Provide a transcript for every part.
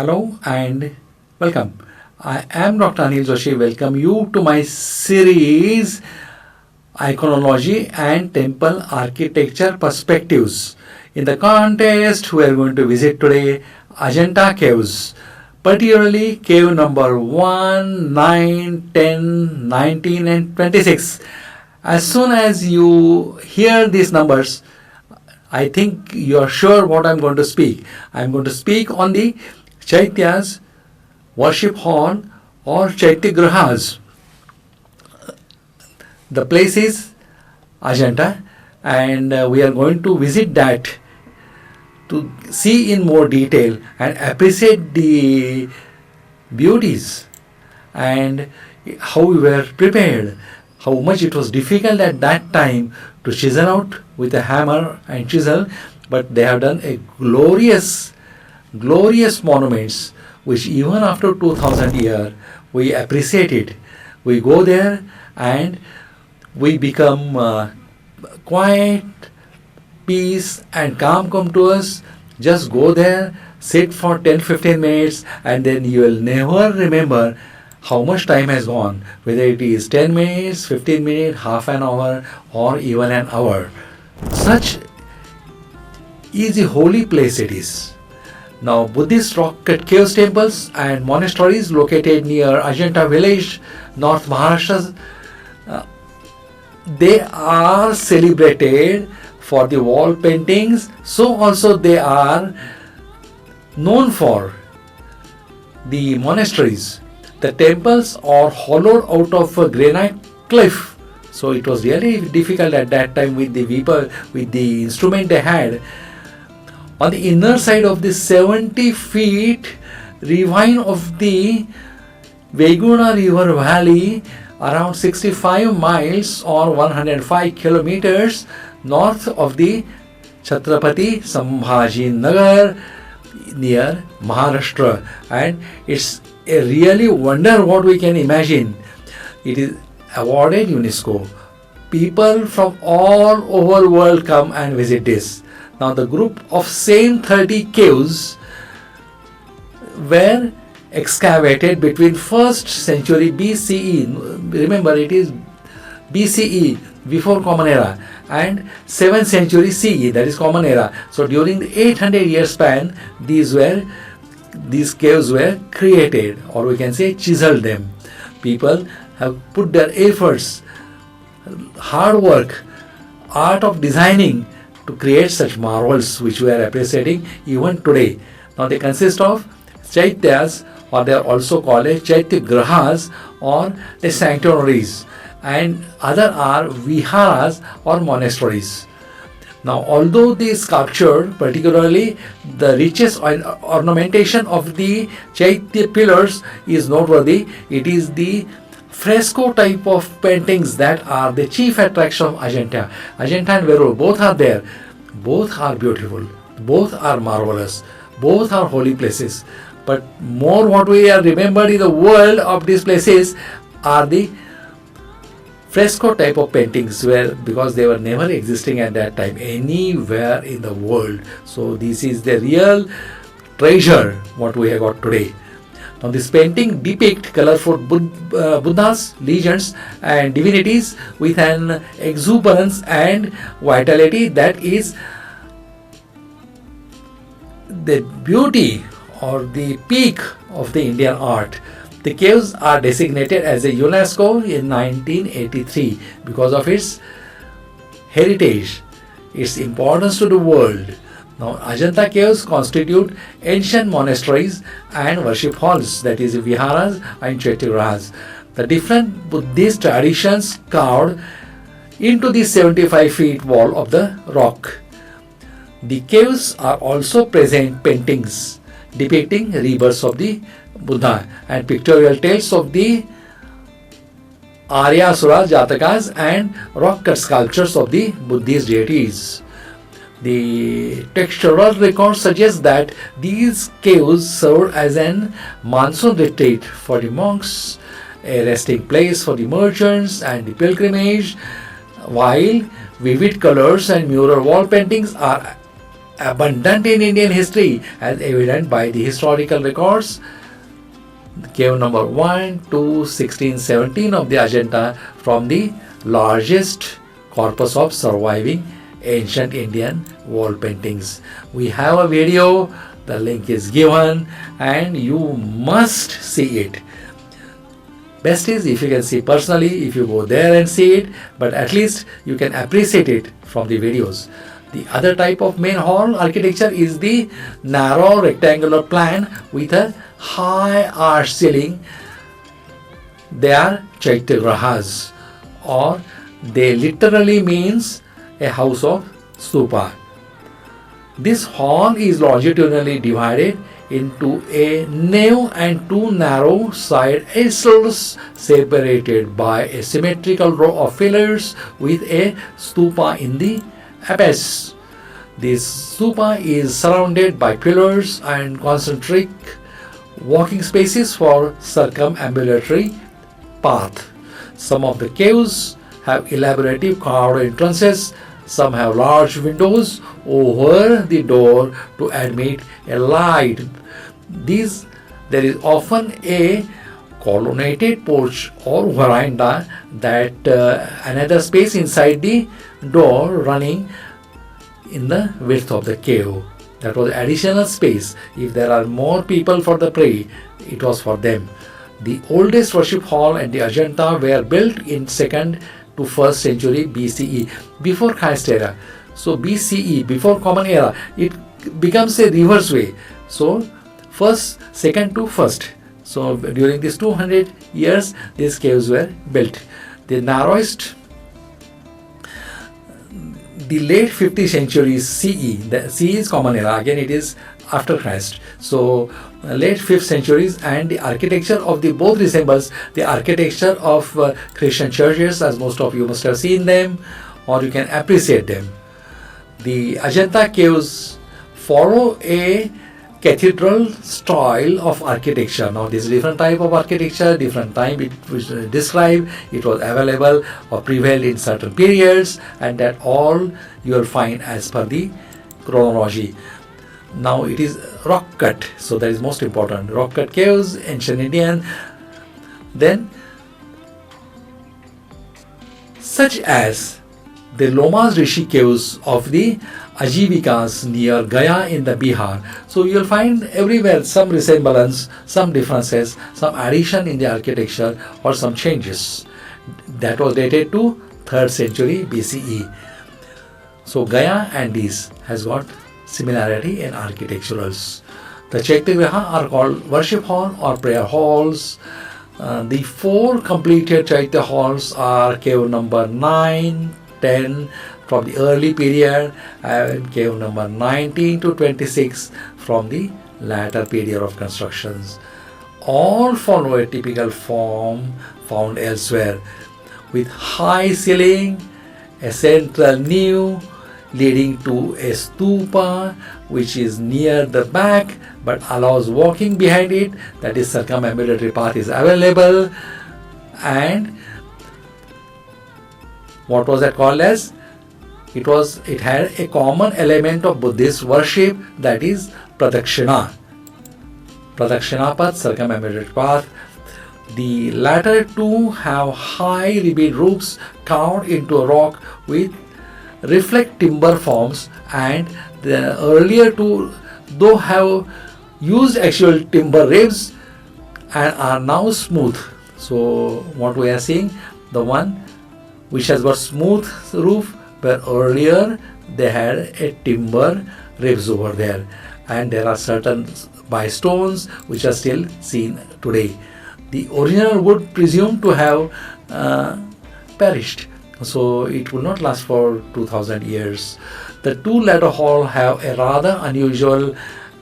Hello and welcome. I am Dr. Anil Joshi. Welcome you to my series Iconology and Temple Architecture Perspectives. In the contest, we are going to visit today Ajanta caves, particularly cave number 1, 9, 10, 19 and 26. As soon as you hear these numbers, I think you are sure what I am going to speak. I am going to speak on the Chaityas, worship hall or Chaitya Grahas. The place is Ajanta and we are going to visit that to see in more detail and appreciate the beauties and how we were prepared, how much it was difficult at that time to chisel out with a hammer and chisel, but they have done a glorious monuments which even after 2000 years we appreciate it. We go there and we become quiet, peace and calm come to us. Just go there, sit for 10-15 minutes and then you will never remember how much time has gone, whether it is 10 minutes, 15 minutes, half an hour or even an hour. Such is a holy place it is. Now, Buddhist rock-cut caves, temples and monasteries located near Ajanta village, North Maharashtra, they are celebrated for the wall paintings. So also they are known for the monasteries. The temples are hollowed out of a granite cliff. So it was really difficult at that time with the weaver, with the instrument they had. On the inner side of the 70 feet ravine of the Vaiguna River Valley, around 65 miles or 105 kilometers north of the Chhatrapati Sambhajinagar near Maharashtra, and it's a really wonder what we can imagine. It is awarded UNESCO. People from all over the world come and visit this. Now the group of same 30 caves were excavated between 1st century BCE. Remember it is BCE, before Common Era, and 7th century CE, that is Common Era. So during the 800 year span, these caves were created, or we can say chiseled them. People have put their efforts, hard work, art of designing to create such marvels which we are appreciating even today. Now they consist of Chaityas, or they are also called as Chaitya Grahas or the sanctuaries, and other are viharas or monasteries. Now although the sculpture, particularly the richest ornamentation of the Chaitya pillars is noteworthy, it is the fresco type of paintings that are the chief attraction of Ajanta. Ajanta and Verur, both are there. Both are beautiful. Both are marvelous. Both are holy places. But more what we are remembered in the world of these places are the fresco type of paintings, where because they were never existing at that time anywhere in the world. So this is the real treasure what we have got today. Now this painting depict colorful Buddhas, legends and divinities with an exuberance and vitality that is the beauty or the peak of the Indian art. The caves are designated as a UNESCO in 1983 because of its heritage, its importance to the world. Now, Ajanta caves constitute ancient monasteries and worship halls, that is viharas and Chaityas. The different Buddhist traditions carved into the 75 feet wall of the rock. The caves are also present paintings depicting rebirths of the Buddha and pictorial tales of the Aryasura Jatakas and rock-cut sculptures of the Buddhist deities. The textural records suggest that these caves served as an monsoon retreat for the monks, a resting place for the merchants and the pilgrimage, while vivid colors and mural wall paintings are abundant in Indian history, as evident by the historical records. Cave number 1 to 1617 of the Ajanta from the largest corpus of surviving ancient Indian wall paintings. We have a video, the link is given, and you must see it. Best is if you can see personally, if you go there and see it, but at least you can appreciate it from the videos. The other type of main hall architecture is the narrow rectangular plan with a high arch ceiling. They are Chaityas, or they literally means a house of stupa. This hall is longitudinally divided into a nave and two narrow side aisles separated by a symmetrical row of pillars with a stupa in the apex. This stupa is surrounded by pillars and concentric walking spaces for circumambulatory path. Some of the caves have elaborative carved entrances. Some have large windows over the door to admit a light. There is often a colonnaded porch or veranda, that another space inside the door running in the width of the cave. That was additional space. If there are more people for the prayer, it was for them. The oldest worship hall and the Ajanta were built in 2nd to 1st century BCE, before Christ era. So BCE, before Common Era, it becomes a reverse way. So 2nd to 1st. So during these 200 years, these caves were built. The narrowest, the late 50th century CE, the CE is Common Era, again it is after Christ. So late 5th centuries, and the architecture of the both resembles the architecture of Christian churches, as most of you must have seen them or you can appreciate them. The Ajanta caves follow a cathedral style of architecture. Now this different type of architecture, different time it was described, it was available or prevailed in certain periods, and that all you will find as per the chronology. Now it is rock cut, so that is most important. Rock cut caves, ancient Indian. Then such as the Lomas Rishi caves of the Ajivikas near Gaya in the Bihar. So you will find everywhere some resemblance, some differences, some addition in the architecture or some changes. That was dated to 3rd century BCE. So Gaya and this has got similarity in architecturals. The Chaityas are called worship hall or prayer halls. The 4 completed Chaitya halls are cave number 9, 10 from the early period, and cave number 19 to 26 from the latter period of constructions. All follow a typical form found elsewhere, with high ceiling, a central nave leading to a stupa which is near the back but allows walking behind it, that is circumambulatory path is available. And what was that called as? It had a common element of Buddhist worship, that is pradakshina. Pradakshina path, circumambulatory path. The latter two have high ribbed roofs carved into a rock with reflect timber forms, and the earlier two though have used actual timber ribs and are now smooth. So what we are seeing, the one which has got smooth roof, where earlier they had a timber ribs over there, and there are certain by stones which are still seen today. The original wood presumed to have perished, so it will not last for 2000 years. The 2 latter hall have a rather unusual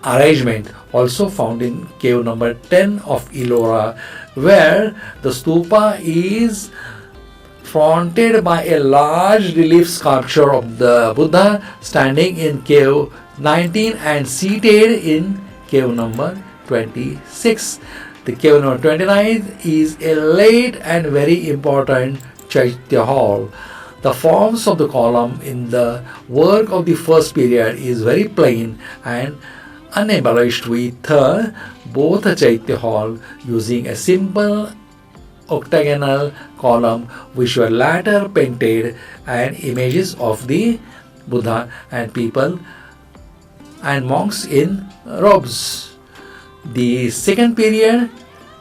arrangement, also found in cave number 10 of Ellora, where the stupa is fronted by a large relief sculpture of the Buddha standing in cave 19 and seated in cave number 26. The cave number 29 is a late and very important Chaitya hall. The forms of the column in the work of the first period is very plain and unembellished with both a Chaitya hall using a simple octagonal column which were later painted and images of the Buddha and people and monks in robes. The second period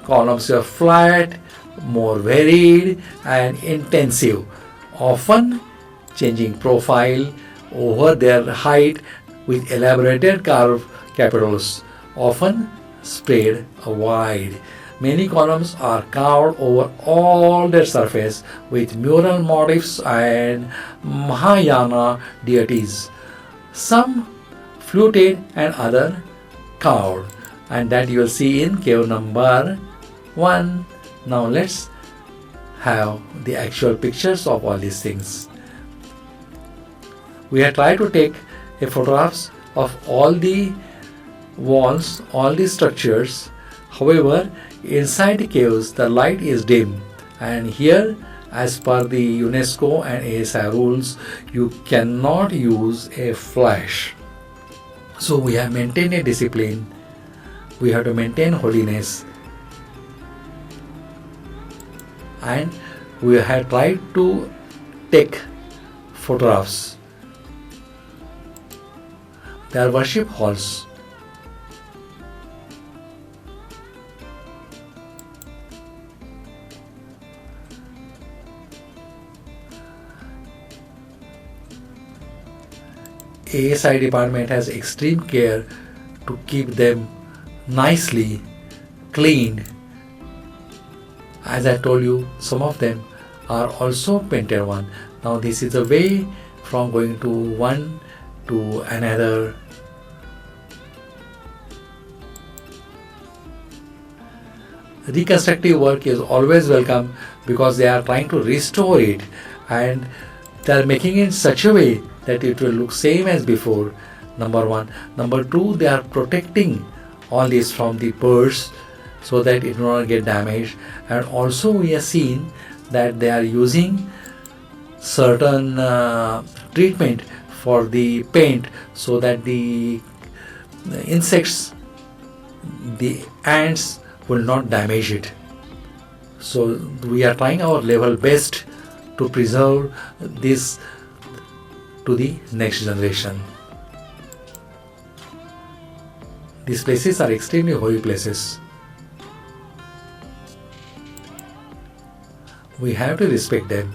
columns were flat, more varied and intensive, often changing profile over their height with elaborated carved capitals, often spread wide. Many columns are carved over all their surface with mural motifs and Mahayana deities. Some fluted and other carved, and that you will see in cave number 1. Now let's have the actual pictures of all these things. We have tried to take photographs of all the walls, all the structures. However, inside the caves the light is dim, and here, as per the UNESCO and ASI rules, you cannot use a flash. So we have maintained a discipline, we have to maintain holiness, and we have tried to take photographs. There are worship halls. ASI department has extreme care to keep them nicely cleaned. As I told you, some of them are also painted one. Now this is a way from going to one to another. Reconstructive work is always welcome because they are trying to restore it, and they are making it in such a way that it will look same as before. Number one. Number two, they are protecting all this from the birds so that it will not get damaged. And also we have seen that they are using certain treatment for the paint so that the insects, the ants will not damage it. So we are trying our level best to preserve this to the next generation. These places are extremely holy places. We have to respect them.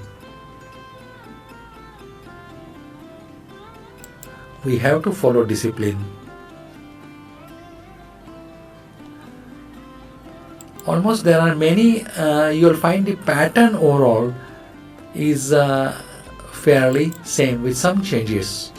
We have to follow discipline. Almost there are many, you will find the pattern overall is fairly same with some changes.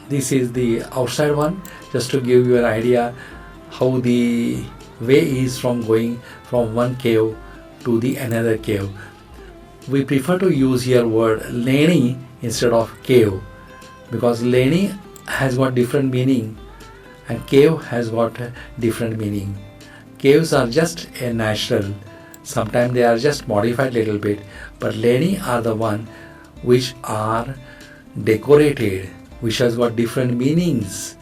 This is the outside one, just to give you an idea how the way is from going from one cave to the another cave. We prefer to use here word leni instead of cave, because leni has got different meaning and cave has got different meaning. Caves are just a natural, sometimes they are just modified little bit, but leni are the one which are decorated, which has got different meanings.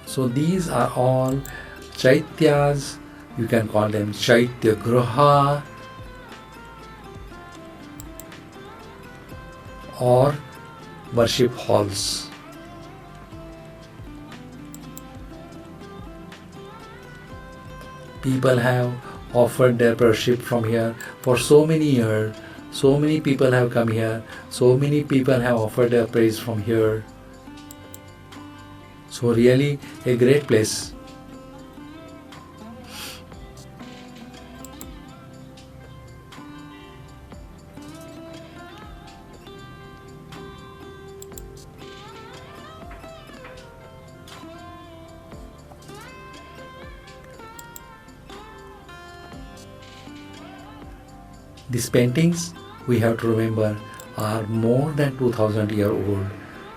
So these are all Chaityas. You can call them Chaitya Graha or worship halls. People have offered their worship from here for so many years. So many people have come here. So many people have offered their praise from here. So really a great place. These paintings, we have to remember, are more than 2000 year old.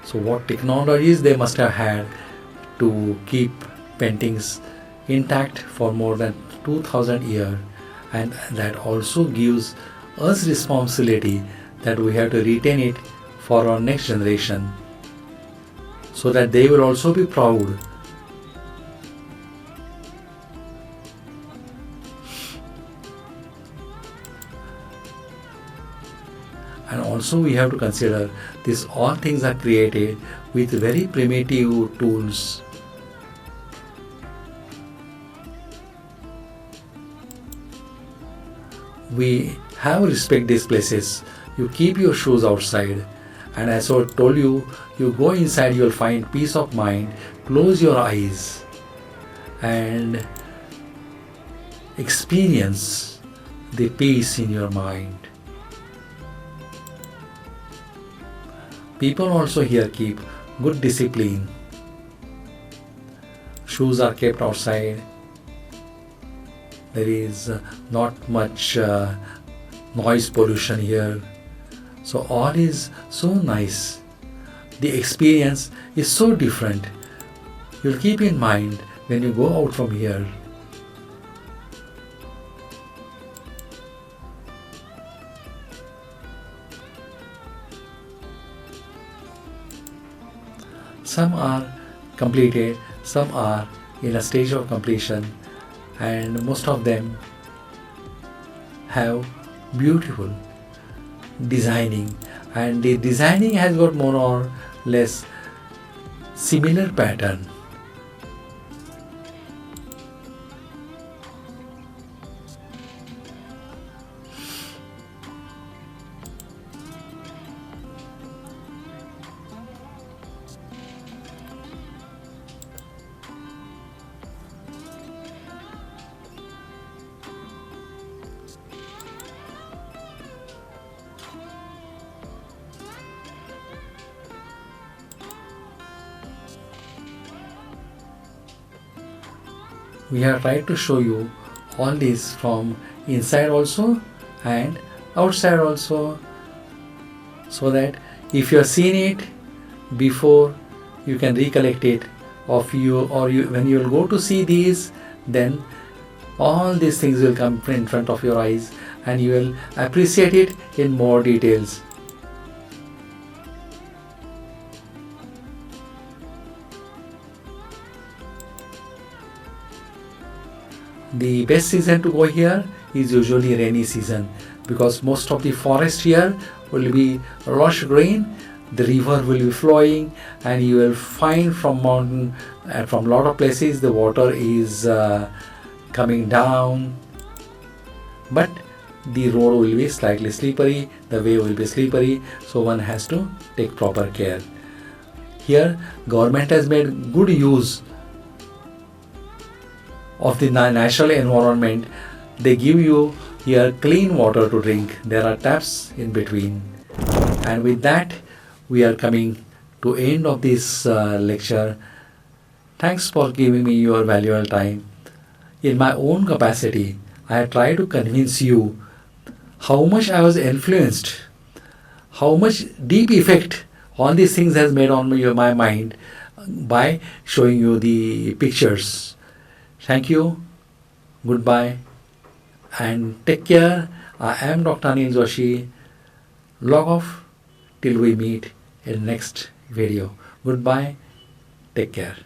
So what technologies they must have had to keep paintings intact for more than 2000 years, and that also gives us responsibility that we have to retain it for our next generation so that they will also be proud. And also we have to consider these all things are created with very primitive tools. We have respect these places. You keep your shoes outside, and as I told you, you go inside, you'll find peace of mind. Close your eyes and experience the peace in your mind. People also here keep good discipline. Shoes are kept outside. There is not much noise pollution here. So all is so nice. The experience is so different. You'll keep in mind when you go out from here. Some are completed, some are in a stage of completion, and most of them have beautiful designing, and the designing has got more or less similar pattern. We have tried to show you all this from inside also and outside also, so that if you have seen it before, you can recollect it of you, or you, when you will go to see these, then all these things will come in front of your eyes and you will appreciate it in more details. The best season to go here is usually rainy season, because most of the forest here will be lush green, the river will be flowing, and you will find from mountain and from lot of places the water is coming down, but the road will be slightly slippery, the way will be slippery, so one has to take proper care. Here government has made good use of the natural environment. They give you here clean water to drink. There are taps in between. And with that, we are coming to end of this lecture. Thanks for giving me your valuable time. In my own capacity, I have tried to convince you how much I was influenced, how much deep effect all these things has made on my mind by showing you the pictures. Thank you, goodbye, and take care. I am Dr. Anil Joshi. Log off till we meet in next video. Goodbye, take care.